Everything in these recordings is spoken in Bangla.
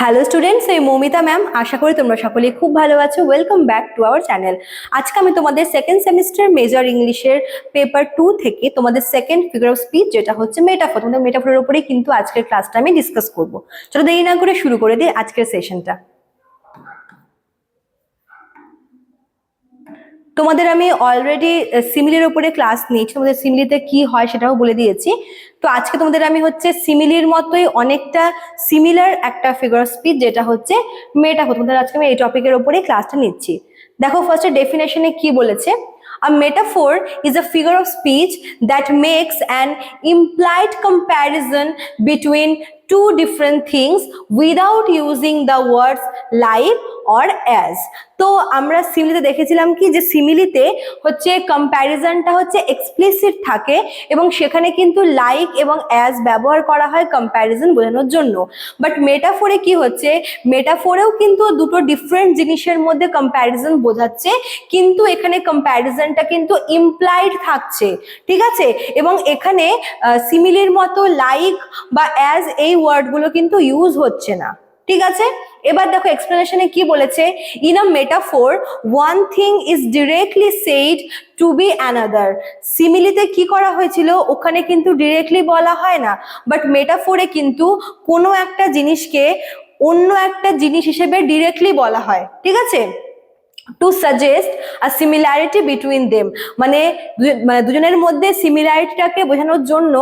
হ্যালো স্টুডেন্টস, এই মৌমিতা ম্যাম। আশা করি তোমরা সকলেই খুব ভালো আছো। Welcome back to our channel. আজকে আমি তোমাদের সেকেন্ড সেমিস্টার মেজর ইংলিশের পেপার 2 থেকে তোমাদের সেকেন্ড ফিগার অফ স্পিচ, যেটা হচ্ছে মেটাফোর, তোমাদের মেটাফোরের উপরেই কিন্তু আজকের ক্লাসটা আমি ডিসকাস করব। চলো দেরি না করে শুরু করে দিই আজকের সেশনটা। তোমাদের আমি অলরেডি সিমিলির উপরে ক্লাস নিয়েছি, তোমাদের সিমিলিতে কি হয় সেটাও বলে দিয়েছি। তো আজকে তোমাদের আমি হচ্ছে সিমিলির মতোই অনেকটা সিমিলার একটা ফিগার অফ স্পিচ, যেটা হচ্ছে মেটাফোর, তোমাদের আজকে আমি এই টপিকের উপরেই ক্লাসটা নিচ্ছি। দেখো ফার্স্টে ডেফিনেশনে কি বলেছে। A metaphor is a figure of speech that makes an implied comparison between two different things without using the words like or as. তো আমরা সিমিলিতে দেখেছিলাম কি, যে সিমিলিতে হচ্ছে কম্প্যারিজনটা হচ্ছে এক্সপ্লিসিট থাকে এবং সেখানে কিন্তু লাইক এবং অ্যাজ ব্যবহার করা হয় কম্প্যারিজন বোঝানোর জন্য। বাট মেটাফোরে কি হচ্ছে, মেটাফোরেও কিন্তু দুটো ডিফারেন্ট জিনিসের মধ্যে কম্প্যারিজন বোঝাচ্ছে, কিন্তু এখানে কম্প্যারিজনটা কিন্তু ইমপ্লাইড থাকছে, ঠিক আছে। এবং এখানে সিমিলির মতো লাইক বা অ্যাজ এই ওয়ার্ডগুলো কিন্তু ইউজ হচ্ছে না, ঠিক আছে। এবার দেখো এক্সপ্লেনেশনে কি বলেছে। In a metaphor one thing is directly said to be another. সিমিলিতে কি করা হয়েছিল, ওখানে কিন্তু ডিরেক্টলি বলা হয় না, বাট মেটাফোরে কিন্তু কোনো একটা জিনিসকে অন্য একটা জিনিস হিসেবে ডিরেক্টলি বলা হয়, ঠিক আছে। টু সাজেস্ট আ সিমিলারিটি বিটুইন দেম, মানে দুজনের মধ্যে সিমিলারিটিটাকে বোঝানোর জন্য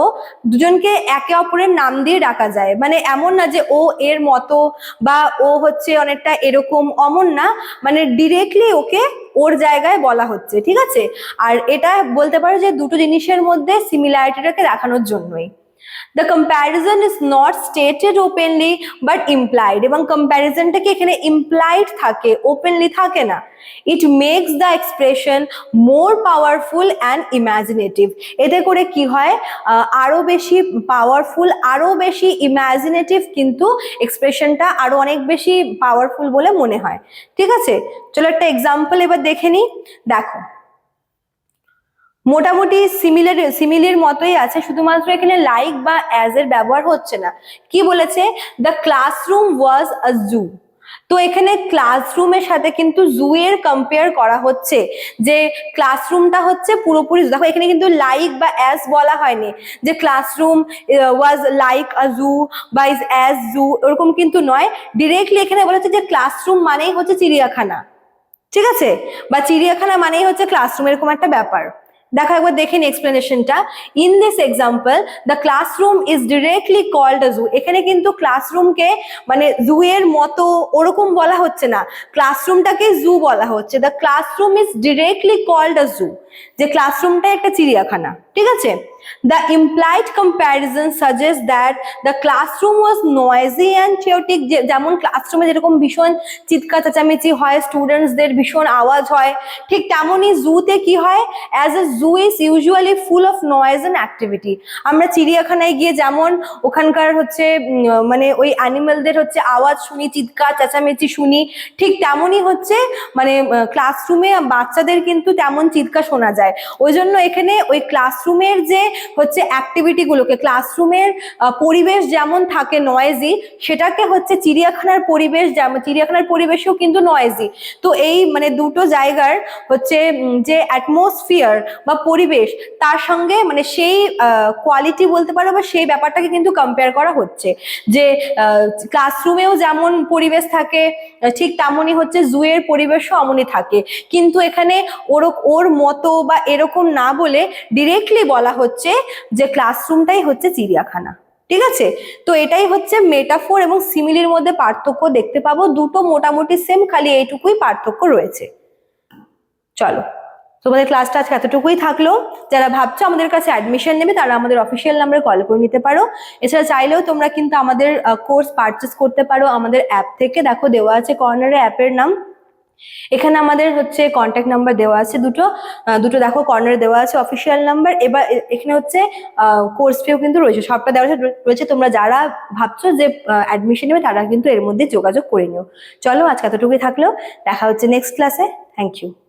দুজনকে একে অপরের নাম দিয়ে ডাকা যায়। মানে এমন না যে ও এর মতো বা ও হচ্ছে অনেকটা এরকম, অমন না, মানে ডিরেক্টলি ওকে ওর জায়গায় বলা হচ্ছে, ঠিক আছে। আর এটা বলতে পারো যে দুটো জিনিসের মধ্যে সিমিলারিটিটাকে দেখানোর জন্যই। The comparison is not stated openly but implied, এবং কম্প্যারিজনটাকে এখানে implied থাকে, openly থাকে না। It makes the expression more powerful and imaginative. এতে করে কি হয়, আরো বেশি পাওয়ারফুল, আরো বেশি ইমাজিনেটিভ, কিন্তু এক্সপ্রেশনটা আরো অনেক বেশি পাওয়ারফুল বলে মনে হয়, ঠিক আছে। চলো একটা এক্সাম্পল এবার দেখে নিই। দেখো মোটামুটি সিমিলির মতোই আছে, শুধুমাত্র এখানে লাইক বা অ্যাজ এর ব্যবহার হচ্ছে না। কি বলেছে, দ্য ক্লাসরুম ওয়াজ আ জু। তো এখানে ক্লাসরুমের সাথে কিন্তু জু এর কম্পেয়ার করা হচ্ছে, যে ক্লাসরুমটা হচ্ছে পুরোপুরি, দেখো এখানে কিন্তু লাইক বা অ্যাজ বলা হয়নি, যে ক্লাসরুম ওয়াজ লাইক আ জু বা ইজ অ্যাজ জু, ওরকম কিন্তু নয়। ডিরেক্টলি এখানে বলা হচ্ছে যে ক্লাসরুম মানেই হচ্ছে চিড়িয়াখানা, ঠিক আছে, বা চিড়িয়াখানা মানেই হচ্ছে ক্লাসরুম, এরকম একটা ব্যাপার। দেখো একবার দেখেন এক্সপ্লেনেশনটা। In this example the classroom is directly called a zoo. এখানে কিন্তু ক্লাসরুমকে মানে জু এর মতো ওরকম বলা হচ্ছে না, ক্লাসরুমটাকে জু বলা হচ্ছে। The classroom is directly called a zoo, যে ক্লাসরুমটা একটা চিড়িয়াখানা, ঠিক আছে। The implied comparison suggests that the classroom was noisy and chaotic. যেমন ক্লাসরুমে যেরকম ভীষণ চিৎকার চেঁচামেচি হয়, স্টুডেন্টসদের ভীষণ আওয়াজ হয়, ঠিক তেমনই জুতে কি হয়, as a zoo is usually full of noise and activity. আমরা চিড়িয়াখানায় গিয়ে যেমন ওখানকার হচ্ছে মানে ওই অ্যানিমেলদের হচ্ছে আওয়াজ শুনি, চিৎকার চেঁচামেচি শুনি, ঠিক তেমনই হচ্ছে মানে ক্লাসরুমে বাচ্চাদের কিন্তু তেমন চিৎকার শোনা যায়। ওই জন্য এখানে ওই ক্লাসরুমের যে হচ্ছে অ্যাক্টিভিটিগুলোকে, ক্লাসরুমের পরিবেশ যেমন থাকে নয়েজি, সেটাকে হচ্ছে চিড়িয়াখানার পরিবেশ, যেমন চিড়িয়াখানার পরিবেশও কিন্তু নয়েজি। তো এই মানে দুটো জায়গার হচ্ছে যে অ্যাটমসফিয়ার বা পরিবেশ, তার সঙ্গে মানে সেই কোয়ালিটি বলতে পারো বা সেই ব্যাপারটাকে কিন্তু কম্পেয়ার করা হচ্ছে, যে ক্লাসরুমেও যেমন পরিবেশ থাকে ঠিক তেমনই হচ্ছে জুয়ের পরিবেশও অমনই থাকে, কিন্তু এখানে ওর মতো বা এরকম না বলে ডিরেক্টলি বলা হচ্ছে যে ক্লাসরুমটাই হচ্ছে চিড়িয়াখানা, ঠিক আছে। তো এটাই হচ্ছে মেটাফোর এবং সিমিলির মধ্যে পার্থক্য দেখতে পাবো। দুটো মোটামুটি সেম, খালি এইটুকুই পার্থক্য রয়েছে। চলো তোমাদের ক্লাসটা আজকে এতটুকুই থাকলো। যারা ভাবছো আমাদের কাছে অ্যাডমিশন নেবে, তারা আমাদের অফিসিয়াল নাম্বারে কল করে নিতে পারো। এছাড়া চাইলেও তোমরা কিন্তু আমাদের কোর্স পারচেস করতে পারো আমাদের অ্যাপ থেকে। দেখো দেওয়া আছে কর্নারে অ্যাপের নাম, এখানে আমাদের হচ্ছে কন্ট্যাক্ট নাম্বার দেওয়া আছে দুটো দেখো কর্নারে দেওয়া আছে অফিসিয়াল নাম্বার। এবার এখানে হচ্ছে কোর্স ফিও কিন্তু রয়েছে, সবটা দেওয়া রয়েছে। তোমরা যারা ভাবছো যে অ্যাডমিশন নেবে, তারা কিন্তু এর মধ্যে যোগাযোগ করে নিও। চলো আজকে এতটুকুই থাকলো, দেখা হচ্ছে নেক্সট ক্লাসে। Thank you.